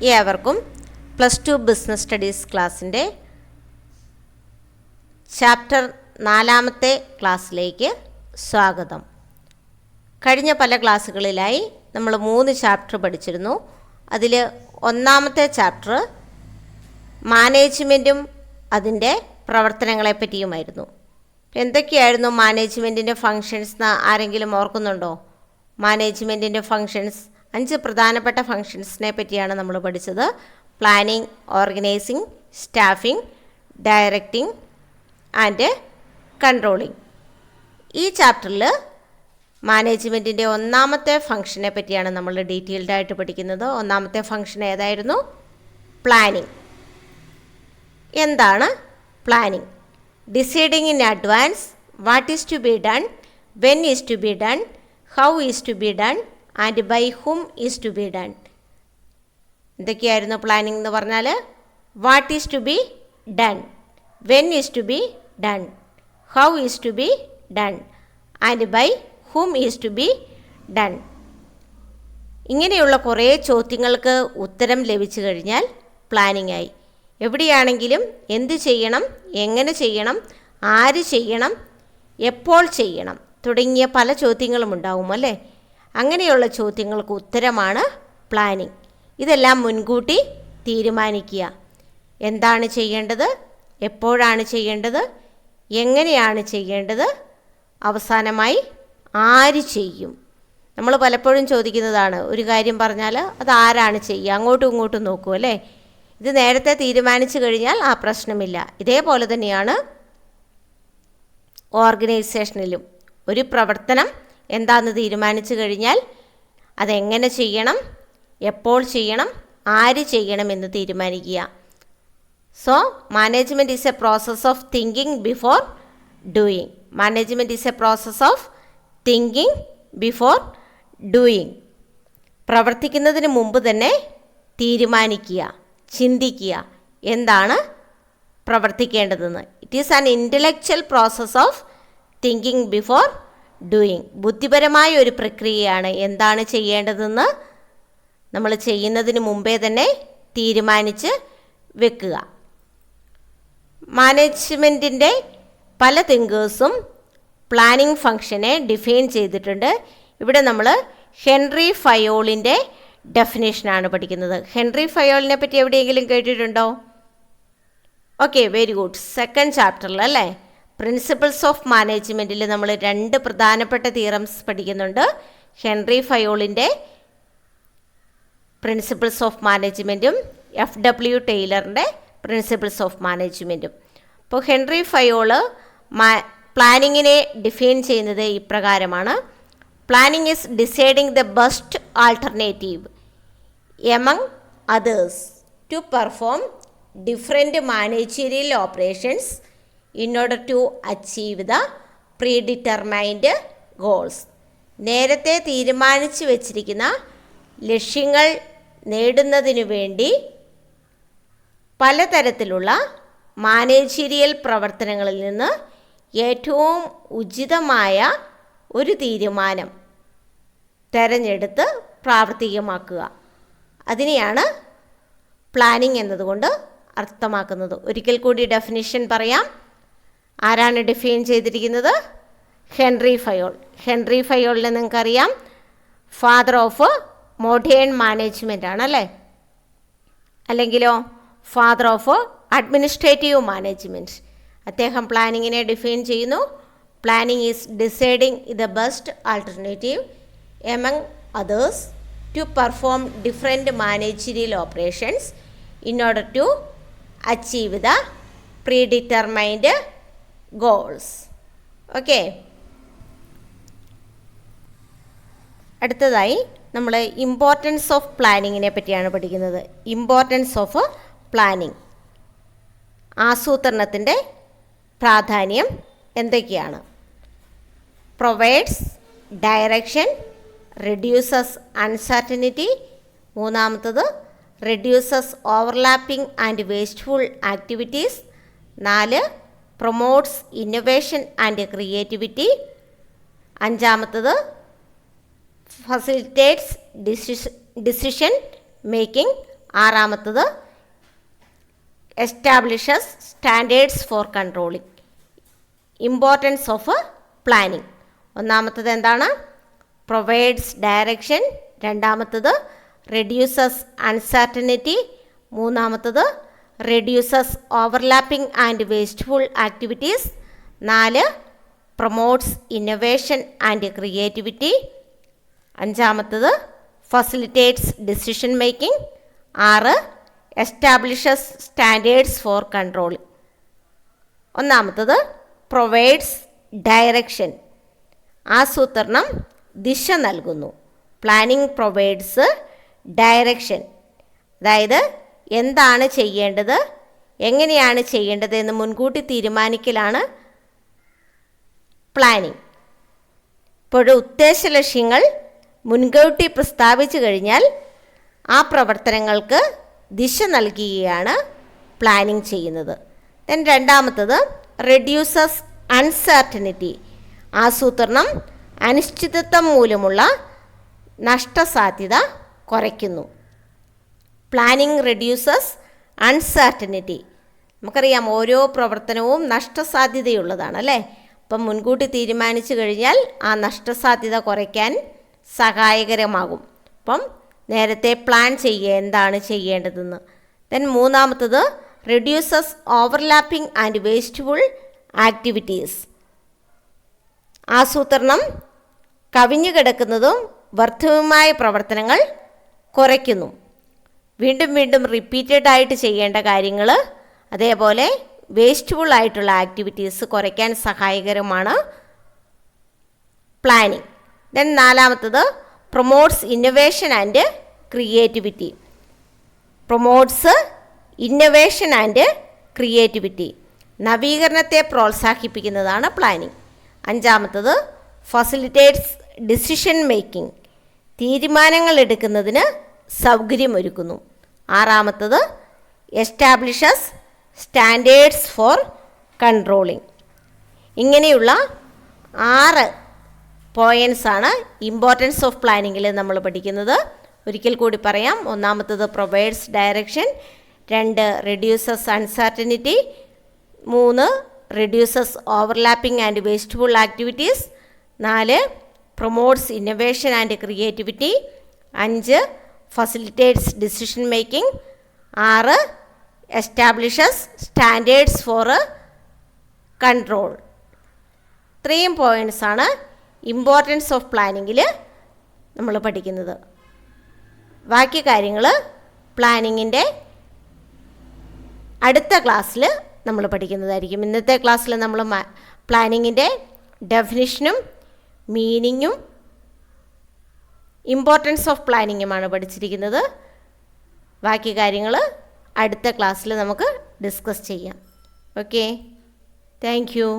ഏവർക്കും +2 business studies ക്ലാസ്സിൻ്റെ chapter 4 ക്ലാസ്സിലേക്ക് സ്വാഗതം. കഴിഞ്ഞ പല ക്ലാസ്സുകളിലായി നമ്മൾ 3 ചാപ്റ്റർ പഠിച്ചിരുന്നു. അതിൽ ഒന്നാമത്തെ ചാപ്റ്റർ മാനേജ്മെൻറ്റും അതിൻ്റെ പ്രവർത്തനങ്ങളെ പറ്റിയുമായിരുന്നു. എന്തൊക്കെയായിരുന്നു മാനേജ്മെൻറ്റിൻ്റെ ഫങ്ഷൻസ് എന്ന് ആരെങ്കിലും ഓർക്കുന്നുണ്ടോ? മാനേജ്മെൻറ്റിൻ്റെ ഫങ്ഷൻസ് 5 പ്രധാനപ്പെട്ട ഫങ്ഷൻസിനെ പറ്റിയാണ് നമ്മൾ പഠിച്ചത്. Planning, organising, staffing, directing and controlling. ഈ ചാപ്റ്ററിൽ മാനേജ്മെൻറ്റിൻ്റെ ഒന്നാമത്തെ ഫങ്ഷനെ പറ്റിയാണ് നമ്മൾ ഡീറ്റെയിൽഡായിട്ട് പഠിക്കുന്നത്. ഒന്നാമത്തെ ഫങ്ഷൻ ഏതായിരുന്നു? പ്ലാനിങ്. എന്താണ് planning? Deciding in advance what is to be done, when is to be done, how is to be done and by whom is to be done. എന്തൊക്കെയായിരുന്നു പ്ലാനിംഗ് എന്ന് പറഞ്ഞാൽ? What is to be done, when is to be done, how is to be done and by whom is to be done. ഇങ്ങനെയുള്ള കുറേ ചോദ്യങ്ങൾക്ക് ഉത്തരം ലഭിച്ചു കഴിഞ്ഞാൽ planning ആയി. എവിടെയാണെങ്കിലും എന്ത് ചെയ്യണം, എങ്ങനെ ചെയ്യണം, ആര് ചെയ്യണം, എപ്പോൾ ചെയ്യണം തുടങ്ങിയ പല ചോദ്യങ്ങളും ഉണ്ടാവും അല്ലേ? അങ്ങനെയുള്ള ചോദ്യങ്ങൾക്ക് ഉത്തരമാണ് പ്ലാനിംഗ്. ഇതെല്ലാം മുൻകൂട്ടി തീരുമാനിക്കുക. എന്താണ് ചെയ്യേണ്ടത്, എപ്പോഴാണ് ചെയ്യേണ്ടത്, എങ്ങനെയാണ് ചെയ്യേണ്ടത്, അവസാനമായി ആര് ചെയ്യും. നമ്മൾ പലപ്പോഴും ചോദിക്കുന്നതാണ്, ഒരു കാര്യം പറഞ്ഞാൽ അത് ആരാണ് ചെയ്യുക, അങ്ങോട്ടും ഇങ്ങോട്ടും നോക്കൂ അല്ലേ? ഇത് നേരത്തെ തീരുമാനിച്ചു കഴിഞ്ഞാൽ ആ പ്രശ്നമില്ല. ഇതേപോലെ തന്നെയാണ് ഓർഗനൈസേഷനിലും. ഒരു പ്രവർത്തനം എന്താണെന്ന് തീരുമാനിച്ചു കഴിഞ്ഞാൽ അതെങ്ങനെ ചെയ്യണം, എപ്പോൾ ചെയ്യണം, ആര് ചെയ്യണം എന്ന് തീരുമാനിക്കുക. So management is a process of thinking before doing. Management is a process of thinking before doing. പ്രവർത്തിക്കുന്നതിന് മുമ്പ് തന്നെ തീരുമാനിക്കുക, ചിന്തിക്കുക എന്താണ് പ്രവർത്തിക്കേണ്ടതെന്ന്. It is an intellectual process of thinking before doing. ബുദ്ധിപരമായ ഒരു പ്രക്രിയയാണ് എന്താണ് ചെയ്യേണ്ടതെന്ന് നമ്മൾ ചെയ്യുന്നതിന് മുമ്പേ തന്നെ തീരുമാനിച്ച് വെക്കുക. മാനേജ്മെൻറ്റിൻ്റെ പല തിങ്കേഴ്സും പ്ലാനിംഗ് ഫംഗ്ഷനെ ഡിഫൈൻ ചെയ്തിട്ടുണ്ട്. ഇവിടെ നമ്മൾ ഹെൻറി ഫയോളിൻ്റെ ഡെഫിനേഷനാണ് പഠിക്കുന്നത്. ഹെൻറി ഫയോളിനെ പറ്റി എവിടെയെങ്കിലും കേട്ടിട്ടുണ്ടോ? Okay, very good. സെക്കൻഡ് ചാപ്റ്ററിൽ അല്ലേ, പ്രിൻസിപ്പിൾസ് ഓഫ് മാനേജ്മെൻറ്റിൽ നമ്മൾ 2 പ്രധാനപ്പെട്ട തിയറംസ് പഠിക്കുന്നുണ്ട്. ഹെൻറി ഫയോളിൻ്റെ പ്രിൻസിപ്പിൾസ് ഓഫ് മാനേജ്മെൻറ്റും FW ടൈലറിൻ്റെ പ്രിൻസിപ്പിൾസ് ഓഫ് മാനേജ്മെൻറ്റും. അപ്പോൾ ഹെൻറി ഫയോള് പ്ലാനിങ്ങിനെ ഡിഫൈൻ ചെയ്യുന്നത് ഇപ്രകാരമാണ്: planning is deciding the best alternative among others to perform different managerial operations in order to achieve the predetermined goals. നേരത്തെ തീരുമാനിച്ചു വച്ചിരിക്കുന്ന ലക്ഷ്യങ്ങൾ നേടുന്നതിനു വേണ്ടി പലതരത്തിലുള്ള മാനേജീരിയൽ പ്രവർത്തനങ്ങളിൽ നിന്ന് ഏറ്റവും ഉചിതമായ ഒരു തീരുമാനം തിരഞ്ഞെടുത്ത് പ്രാവർത്തികമാക്കുക. അതിനെയാണ് പ്ലാനിംഗ് എന്നതുകൊണ്ട് അർത്ഥമാക്കുന്നത്. ഒരിക്കൽ കൂടി ഡെഫിനിഷൻ പറയാം. ആരാണ് ഡിഫൈൻ ചെയ്തിരിക്കുന്നത്? Henry Fayol. ഹെൻറി ഫയോളിനെ നിങ്ങൾക്കറിയാം, ഫാദർ ഓഫ് മോഡേൺ മാനേജ്മെൻ്റ് ആണല്ലേ, അല്ലെങ്കിലോ ഫാദർ ഓഫ് അഡ്മിനിസ്ട്രേറ്റീവ് മാനേജ്മെൻറ്റ്. അദ്ദേഹം പ്ലാനിങ്ങിനെ ഡിഫൈൻ ചെയ്യുന്നു. Planning is deciding the best alternative among others to perform different managerial operations in order to achieve the predetermined goals. Okay, അടുത്തതായി നമ്മൾ importance of പ്ലാനിങ്ങിനെ പറ്റിയാണ് പഠിക്കുന്നത്. Importance of planning, ആസൂത്രണത്തിൻ്റെ പ്രാധാന്യം എന്തൊക്കെയാണ്? Provides direction, reduces uncertainty. മൂന്നാമത്തത് reduces overlapping and wasteful activities. 4 promotes innovation and creativity. 5 facilitates decision making ആറാമത്തത് establishes standards for controlling. Importance of planning. ഒന്നാമത്തത് എന്താണ്? Provides direction. രണ്ടാമത്തത് റെഡ്യൂസസ് അൺസർട്ടനിറ്റി. മൂന്നാമത്തത് reduces overlapping and wasteful activities. 4 promotes innovation and creativity. അഞ്ചാമത്തത് facilitates decision making. 6 establishes standards for control. ഒന്നാമത്തത് provides direction, ആസൂത്രണം, ദിശ നൽകുന്നു. പ്ലാനിംഗ് പ്രൊവൈഡ്സ് ഡയറക്ഷൻ, അതായത് എന്താണ് ചെയ്യേണ്ടത്, എങ്ങനെയാണ് ചെയ്യേണ്ടത് എന്ന് മുൻകൂട്ടി തീരുമാനിക്കലാണ് പ്ലാനിംഗ്. ഇപ്പോൾ ഉദ്ദേശ ലക്ഷ്യങ്ങൾ മുൻകൂട്ടി പ്രസ്താവിച്ചു കഴിഞ്ഞാൽ ആ പ്രവർത്തനങ്ങൾക്ക് ദിശ നൽകുകയാണ് പ്ലാനിംഗ് ചെയ്യുന്നത്. ദെൻ രണ്ടാമത്തത് റെഡ്യൂസസ് അൺസർട്ടനിറ്റി, ആസൂത്രണം അനിശ്ചിതത്വം മൂലമുള്ള നഷ്ടസാധ്യത കുറയ്ക്കുന്നു. Planning reduces uncertainty. നമുക്കറിയാം ഓരോ പ്രവർത്തനവും നഷ്ടസാധ്യതയുള്ളതാണ് അല്ലേ. അപ്പം മുൻകൂട്ടി തീരുമാനിച്ചു കഴിഞ്ഞാൽ ആ നഷ്ടസാധ്യത കുറയ്ക്കാൻ സഹായകരമാകും. അപ്പം നേരത്തെ പ്ലാൻ ചെയ്യുക എന്താണ് ചെയ്യേണ്ടതെന്ന്. ദെൻ മൂന്നാമത്തത് reduces overlapping and wasteful activities, ആസൂത്രണം കവിഞ്ഞു കിടക്കുന്നതും വ്യർത്ഥവുമായ പ്രവർത്തനങ്ങൾ കുറയ്ക്കുന്നു. വീണ്ടും വീണ്ടും റിപ്പീറ്റഡ് ആയിട്ട് ചെയ്യേണ്ട കാര്യങ്ങൾ, അതേപോലെ വേസ്റ്റ്ഫുൾ ആയിട്ടുള്ള ആക്ടിവിറ്റീസ് കുറയ്ക്കാൻ സഹായകരമാണ് പ്ലാനിംഗ്. ദെൻ നാലാമത്തത് promotes innovation and creativity. Promotes innovation and creativity, നവീകരണത്തെ പ്രോത്സാഹിപ്പിക്കുന്നതാണ് പ്ലാനിംഗ്. അഞ്ചാമത്തത് ഫെസിലിറ്റേറ്റ്സ് ഡിസിഷൻ മേക്കിംഗ്, തീരുമാനങ്ങൾ എടുക്കുന്നതിന് സൗകര്യമൊരുക്കുന്നു. ആറാമത്തത് എസ്റ്റാബ്ലിഷസ് സ്റ്റാൻഡേർഡ്സ് ഫോർ കൺട്രോളിംഗ്. ഇങ്ങനെയുള്ള 6 പോയിൻറ്റ്സാണ് ഇമ്പോർട്ടൻസ് ഓഫ് പ്ലാനിങ്ങിൽ നമ്മൾ പഠിക്കുന്നത്. ഒരിക്കൽ കൂടി പറയാം. ഒന്നാമത്തത് provides direction. 2 reduces uncertainty. 3 reduces overlapping and wasteful activities. 4 promotes innovation and creativity. 5 facilitates decision making. 6 establishes standards for control. ഇത്രയും പോയിൻറ്റ്സാണ് ഇമ്പോർട്ടൻസ് ഓഫ് പ്ലാനിങ്ങിൽ നമ്മൾ പഠിക്കുന്നത്. ബാക്കി കാര്യങ്ങൾ പ്ലാനിങ്ങിൻ്റെ അടുത്ത ക്ലാസ്സിൽ നമ്മൾ പഠിക്കുന്നതായിരിക്കും. ഇന്നത്തെ ക്ലാസ്സിൽ നമ്മൾ പ്ലാനിങ്ങിൻ്റെ ഡെഫിനിഷനും മീനിങ്ങും ഇമ്പോർട്ടൻസ് ഓഫ് പ്ലാനിങ്ങുമാണ് പഠിച്ചിരിക്കുന്നത്. ബാക്കി കാര്യങ്ങൾ അടുത്ത ക്ലാസ്സിൽ നമുക്ക് ഡിസ്കസ് ചെയ്യാം. Okay, thank you.